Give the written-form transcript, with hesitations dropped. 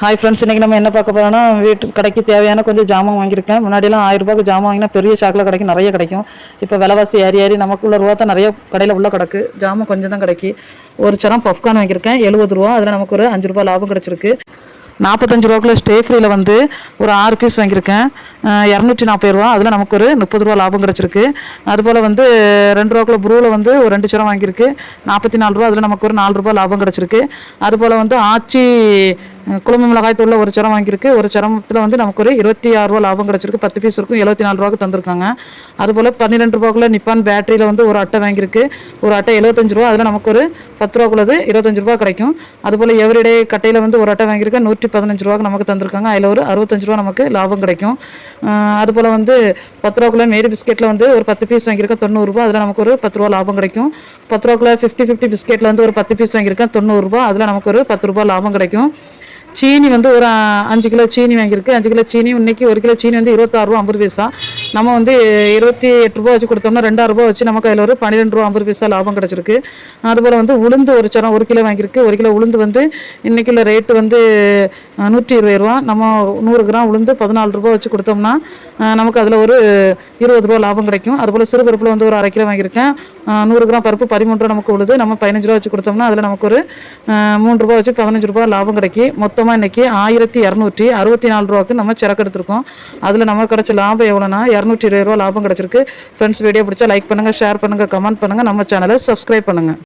Hi friends, இன்றைக்கி நம்ம என்ன பார்க்க போகிறோம்னா வீட்டு கடைக்கு தேவையான கொஞ்சம் ஜாமான் வாங்கியிருக்கேன். முன்னாடியெல்லாம் 1000 ரூபாய்க்கு ஜாமான் வாங்கினா பெரிய சாக்கில் கிடைக்கும், நிறைய கிடைக்கும். இப்போ விலைவாசி ஏறி நமக்குள்ள ரூபா தான் நிறைய கடையில் உள்ள கிடக்கு, ஜாமான் கொஞ்சம் தான் கிடைக்கி. ஒரு சரம் பஃப்கார்ன் வாங்கியிருக்கேன் 70 ரூபா. அதில் நமக்கு ஒரு 5 ரூபா லாபம் கிடச்சிருக்கு. 45 ரூபாக்குள்ள ஸ்டே ஃப்ரீயில் வந்து ஒரு 6 பீஸ் வாங்கியிருக்கேன் 240 ரூபா. அதில் நமக்கு ஒரு 30 ரூபா லாபம் கிடச்சிருக்கு. அதுபோல் வந்து 2 ரூபாக்குள்ள ப்ரூவில் வந்து ஒரு 2 சரம் வாங்கியிருக்கு 44 ரூபா. அதில் நமக்கு ஒரு 4 ரூபா லாபம் கிடச்சிருக்கு. அதுபோல் வந்து ஆச்சி குழம்பு மிளகாய் தூள் ஒரு சரம் வாங்கியிருக்கு. ஒரு சரத்தில் வந்து நமக்கு ஒரு 26 ரூபா லாபம் கிடச்சிருக்கு. 10 பீஸ் இருக்கும், 74 ரூபாய்க்கு தந்திருக்காங்க. அதுபோல் 12 ரூபாக்குள்ள நிப்பான் பேட்டரியில் வந்து ஒரு அட்டை வாங்கியிருக்கு. ஒரு அட்டை 75 ரூபா. அதில் நமக்கு ஒரு 10 ரூபாக்குள்ளது 25 ரூபா கிடைக்கும். அதுபோல் எவ்ரிடே கட்டையில் வந்து ஒரு அட்டை வாங்கியிருக்கு 115 ரூபாய்க்கு நமக்கு தந்திருக்காங்க. அதில் ஒரு 65 ரூபா நமக்கு லாபம் கிடைக்கும். அதுபோல் வந்து 10 ரூபாக்குள்ள மேரி பிஸ்கெட்டில் வந்து ஒரு 10 பீஸ் வாங்கியிருக்கேன் 90 ரூபா. அதில் நமக்கு ஒரு 10 ரூபா லாபம் கிடைக்கும். 10 ரூபாக்குள்ள 50-50 பிஸ்கெட்டில் வந்து ஒரு 10 பீஸ் வாங்கியிருக்கேன் 90 ரூபா. அதில் நமக்கு ஒரு 10 ரூபா லாபம் கிடைக்கும். சீனி வந்து ஒரு 5 கிலோ சீனி வாங்கியிருக்கு. 5 கிலோ சீனி இன்னைக்கு 1 கிலோ சீனி வந்து 26 ரூபா 50 பைசா. நம்ம வந்து 28 ரூபா வச்சு கொடுத்தோம்னா 2 ரூபா வச்சு நமக்கு அதில் ஒரு 12 ரூபா 50 பைசா லாபம் கிடச்சிருக்கு. அதுபோல் வந்து உளுந்து ஒரு சரம் 1 கிலோ வாங்கியிருக்கு. 1 கிலோ உளுந்து வந்து இன்றைக்கி உள்ள ரேட்டு வந்து 120 ரூபா. நம்ம 100 கிராம் உளுந்து 14 ரூபா வச்சு கொடுத்தோம்னா நமக்கு அதில் ஒரு 20 ரூபா லாபம் கிடைக்கும். அதுபோல் சிறுபருப்பில் வந்து ஒரு 1/2 கிலோ வாங்கியிருக்கேன். 100 கிராம் பருப்பு 13 ரூபா நமக்கு உழுது. நம்ம 15 ரூபா வச்சு கொடுத்தோம்னா அதில் நமக்கு ஒரு 3 ரூபா வச்சு 15 ரூபா லாபம் கிடைக்கும். மொத்தமாக இன்றைக்கி 1264 ரூபாய்க்கு நம்ம சரக்கு எடுத்திருக்கோம். அதில் நமக்கு கிடச்ச லாபம் எவ்வளோனா 220 ரூபா லாபம் கிடச்சிருக்கு. ஃப்ரெண்ட்ஸ், வீடியோ பிடிச்சா லைக் பண்ணுங்கள், ஷேர் பண்ணுங்கள், கமெண்ட் பண்ணுங்கள், நம்ம சேனலை சப்ஸ்கிரைப் பண்ணுங்கள்.